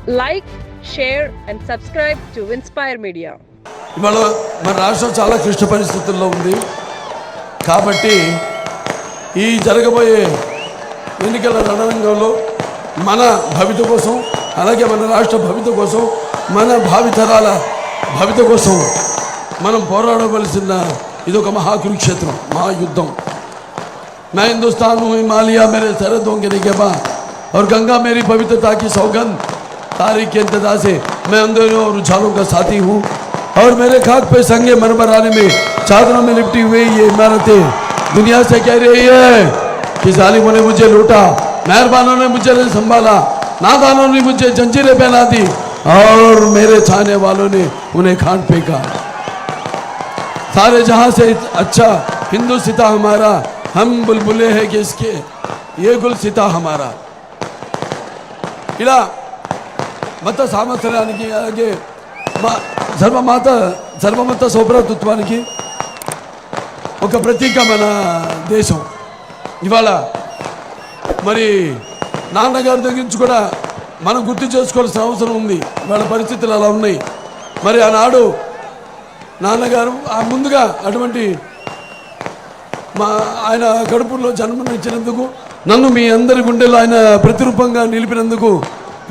Like, share and subscribe to Inspire Media. ఇవాళ మన రాష్ట్రం చాలా క్లిష్ట పరిస్థితుల్లో ఉంది కాబట్టి ఈ జరగబోయే ఎన్నికల రణరంగంలో మన భవిత కోసం అలాగే మన రాష్ట్ర భవిత కోసం మన భావితరాల భవిత కోసం మనం పోరాడవలసిన ఇదొక మహాకురుక్షేత్రం మహాయుద్ధం मैं हिंदुस्तान हूँ हिमालय मेरे सरहदों के निगहबा और गंगा मेरी पवित्रता की सौगंध तारीख के इंतजार से मैं अंधेरों और उछालों का साथी हूँ और मेरे खाक पे संगे मरमर आने में चादरों में लिपटी हुई ये इमारतें दुनिया से कह रही है कि जालिमों ने मुझे लूटा मेहरबानों ने मुझे संभाला नादानों ने मुझे जंजीरें पहना दी और मेरे चाहने वालों ने उन्हें खान फेंका सारे जहां से अच्छा हिंदू सिता हमारा हम बुलबुले हैं कि इसके ये गुल सिता हमारा ఇలా మత సామర్థ్యానికి అలాగే సర్వమత సౌభ్రాతృత్వానికి ఒక ప్రతీక మన దేశం. ఇవాళ మరి నాన్నగారి దగ్గర నుంచి కూడా మనం గుర్తు చేసుకోవాల్సిన అవసరం ఉంది. వాళ్ళ పరిస్థితులు అలా ఉన్నాయి. మరి ఆనాడు నాన్నగారు ముందుగా అటువంటి ఆయన కడుపులో జన్మనిచ్చినందుకు నన్ను మీ అందరి గుండెలో ఆయన ప్రతిరూపంగా నిలిపినందుకు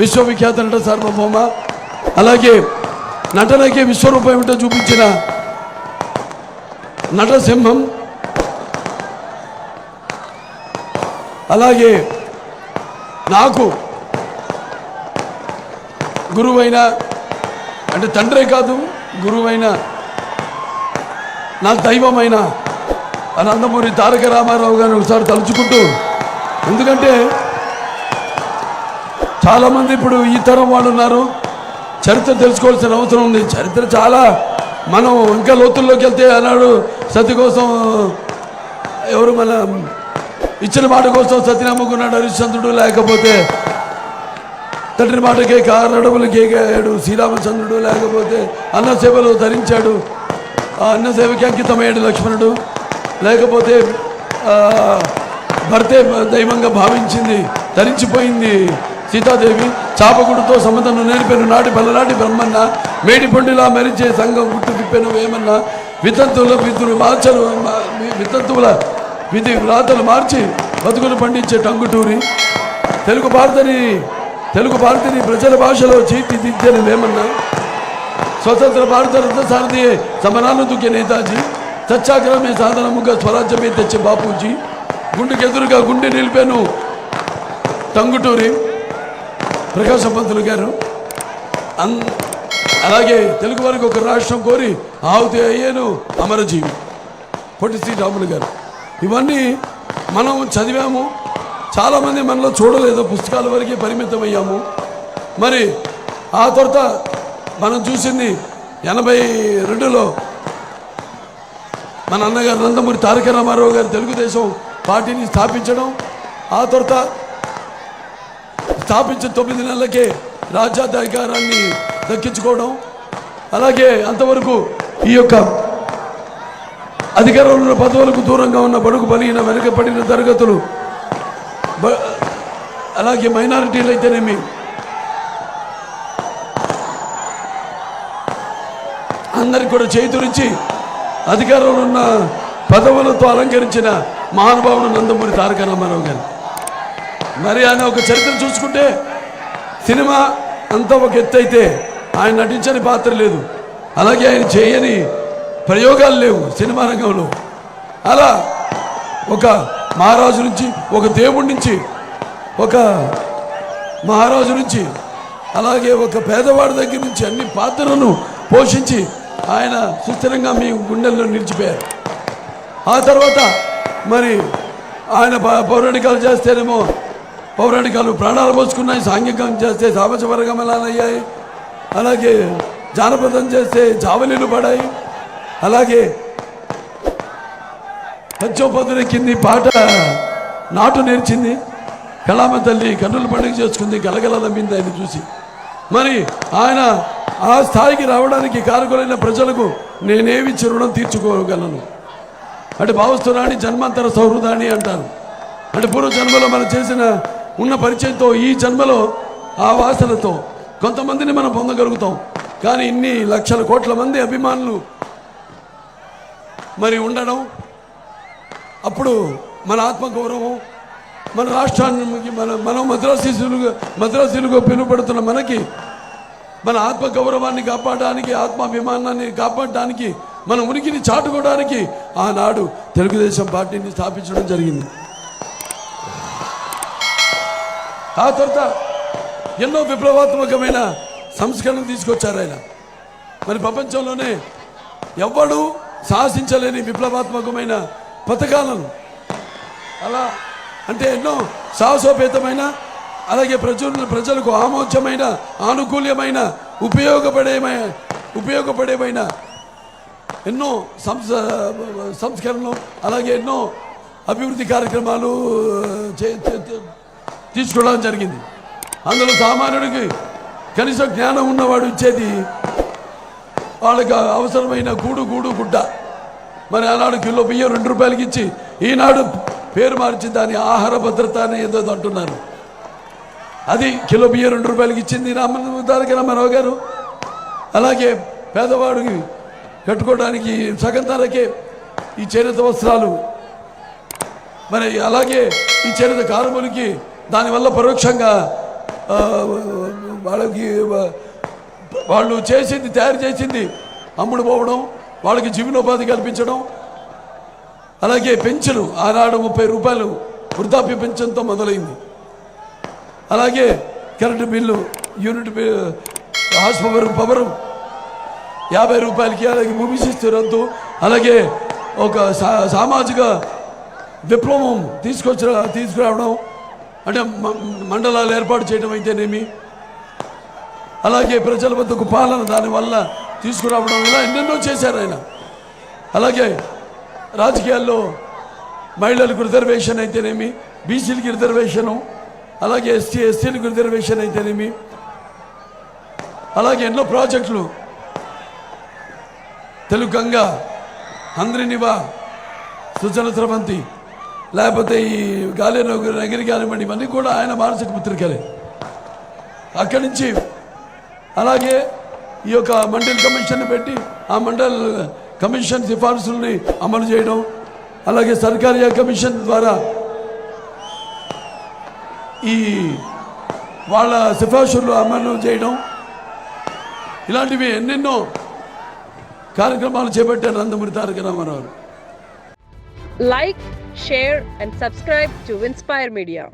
విశ్వవిఖ్యాత నట సార్వభౌమ అలాగే నటనకే విశ్వరూపం ఏమిటో చూపించిన నటసింహం అలాగే నాకు గురువైన అంటే తండ్రే కాదు గురువైన నా దైవమైన నందమూరి తారక రామారావు గారిని ఒకసారి తలుచుకుంటూ ఎందుకంటే చాలామంది ఇప్పుడు ఈ తరం వాళ్ళు ఉన్నారు చరిత్ర తెలుసుకోవాల్సిన అవసరం ఉంది. చరిత్ర చాలా మనం ఇంకా లోతుల్లోకి వెళ్తే అన్నాడు సతి కోసం ఎవరు మన ఇచ్చిన మాట కోసం సతి నమ్ముకున్నాడు హరిశ్చంద్రుడు లేకపోతే తండ్రి మాటకే కారడవులు కేగాడు శ్రీరామచంద్రుడు లేకపోతే అన్న సేవలు ధరించాడు ఆ అన్న సేవకి అంకితమయ్యాడు లక్ష్మణుడు లేకపోతే భర్తే దైవంగా భావించింది ధరించిపోయింది సీతాదేవి చాపగుడితో సమతను నేర్పాను నాటి పల్లనాటి బ్రహ్మన్న మేడి పండులా మెరిచే సంఘం గుట్టు తిప్పాను వేమన్నా వితంతువుల విధులు మార్చలు వితంతువుల విధి వ్రాతలు మార్చి బతుకులు పండించే టంగుటూరి తెలుగు భారతిని ప్రజల భాషలో తీర్చిదిద్దని వేమన్నా స్వతంత్ర భారత రథసారథి సమరాలు దుఃఖే నేతాజీ సత్యాగ్రహమే సాధనముగా స్వరాజ్యమే తెచ్చే బాపూజీ గుండెకెదురుగా గుండె నిలిపాను టంగుటూరి ప్రకాశ పంతులు గారు అలాగే తెలుగు వారికి ఒక రాష్ట్రం కోరి ఆహుతి అయ్యాను అమరజీవి పొట్టి శ్రీరాములు గారు. ఇవన్నీ మనం చదివాము చాలామంది మనలో చూడలేదు పుస్తకాల వరకే పరిమితం అయ్యాము. మరి ఆ తర్వాత మనం చూసింది 82లో మన అన్నగారు నందమూరి తారక రామారావు గారు తెలుగుదేశం పార్టీని స్థాపించడం ఆ తర్వాత స్థాపించిన 9 నెలలకే రాజ్యాధికారాన్ని దక్కించుకోవడం అలాగే అంతవరకు ఈ యొక్క అధికారంలో పదవులకు దూరంగా ఉన్న బడుగు బలిగిన వెనుకబడిన తరగతులు అలాగే మైనారిటీలు అయితేనేమి అందరికి కూడా చేతురించి అధికారంలో ఉన్న పదవులతో అలంకరించిన మహానుభావుడు నందమూరి తారక రామారావు గారు. మరి ఆయన ఒక చరిత్ర చూసుకుంటే సినిమా అంతా ఒక ఎత్తు అయితే ఆయన నటించని పాత్ర లేదు అలాగే ఆయన చేయని ప్రయోగాలు లేవు సినిమా రంగంలో. అలా ఒక మహారాజు నుంచి ఒక దేవుడి నుంచి ఒక మహారాజు నుంచి అలాగే ఒక పేదవాడి దగ్గర నుంచి అన్ని పాత్రలను పోషించి ఆయన సుస్థిరంగా మీ గుండెల్లో నిలిచిపోయారు. ఆ తర్వాత మరి ఆయన పౌరాణికాలు చేస్తేనేమో పౌరాణికాలు ప్రాణాలు పోసుకున్నాయి సాంఘికం చేస్తే సామాజిక వర్గమలాలు అయ్యాయి అలాగే జానపదం చేస్తే జావలీలు పడాయి అలాగే పచ్చోపదుల కింది పాట నాటు నేర్చింది కళామ తల్లి కన్నుల పండుగ చేసుకుంది గలగల నమ్మింది ఆయన చూసి. మరి ఆయన ఆ స్థాయికి రావడానికి కారకులైన ప్రజలకు నేనేమిచ్చి రుణం తీర్చుకోగలను అంటే భావస్తురాణి జన్మాంతర సౌహృదాన్ని అంటారు. అంటే పూర్వ జన్మలో మనం చేసిన ఉన్న పరిచయంతో ఈ జన్మలో ఆ వాసనతో కొంతమందిని మనం పొందగలుగుతాం. కానీ ఇన్ని లక్షల కోట్ల మంది అభిమానులు మరి ఉండడం, అప్పుడు మన ఆత్మగౌరవం, మన రాష్ట్రానికి మనం మద్రాసీలుగా పిలువబడుతున్న మనకి మన ఆత్మగౌరవాన్ని కాపాడడానికి, ఆత్మాభిమానాన్ని కాపాడడానికి, మన ఉనికిని చాటుకోవడానికి ఆనాడు తెలుగుదేశం పార్టీని స్థాపించడం జరిగింది. ఆ తర్వాత ఎన్నో విప్లవాత్మకమైన సంస్కరణలు తీసుకొచ్చారు ఆయన. మరి ప్రపంచంలోనే ఎవ్వడు సాహసించలేని విప్లవాత్మకమైన పథకాలను, అలా అంటే ఎన్నో సాహసోపేతమైన, అలాగే ప్రజలకు ఆమోద్యమైన, ఆనుకూల్యమైన, ఉపయోగపడేమైన ఎన్నో సంస్కరణలు, అలాగే ఎన్నో అభివృద్ధి కార్యక్రమాలు తీసుకోవడం జరిగింది. అందులో సామాన్యుడికి కనీసం జ్ఞానం ఉన్నవాడు ఇచ్చేది వాళ్ళకి అవసరమైన గుడ్డ. మరి ఆనాడు కిలో బియ్యం 2 రూపాయలకి ఇచ్చి ఈనాడు పేరు మార్చి దాని ఆహార భద్రత అని ఏదో అంటున్నారు. అది కిలో బియ్యం 2 రూపాయలకి ఇచ్చింది తారక రామారావు గారు. అలాగే పేదవాడికి కట్టుకోవడానికి సగం ధరకే ఈ చేనేత వస్త్రాలు, మరి అలాగే ఈ చేనేత కార్మికులకి దానివల్ల పరోక్షంగా వాళ్ళు తయారు చేసింది అమ్ముడు పోవడం, వాళ్ళకి జీవనోపాధి కల్పించడం. అలాగే పెన్షన్ ఆనాడు 30 రూపాయలు వృద్ధాప్య పెన్షన్తో మొదలైంది. అలాగే current bill unit horse power 50 రూపాయలకి, అలాగే భూమిశిస్తు రద్దు, అలాగే ఒక సామాజిక విప్లవం తీసుకురావడం, అంటే మండలాలు ఏర్పాటు చేయడం అయితేనేమి, అలాగే ప్రజల వద్దకు పాలన దానివల్ల తీసుకురావడం, ఇలా ఎన్నెన్నో చేశారు ఆయన. అలాగే రాజకీయాల్లో మహిళలకు రిజర్వేషన్ అయితేనేమి, బీసీలకి రిజర్వేషను, అలాగే ఎస్సీలకు రిజర్వేషన్ అయితేనేమి, అలాగే ఎన్నో ప్రాజెక్టులు, తెలుగు గంగ, హంద్రినివా, సుజల స్రవంతి, లేకపోతే ఈ గాలి నగిరి కానివ్వండి, ఇవన్నీ కూడా ఆయన మానసిక పుత్రికలే. అక్కడి నుంచి అలాగే ఈ యొక్క మండల్ కమిషన్ పెట్టి ఆ మండల్ కమిషన్ సిఫార్సుల్ని అమలు చేయడం, అలాగే సర్కారీ కమిషన్ ద్వారా ఈ వాళ్ళ సిఫార్సులు అమలు చేయడం, ఇలాంటివి ఎన్నెన్నో కార్యక్రమాలు చేపట్టారు Nandamuri Taraka Ramarao. Like, share and subscribe to Inspire Media.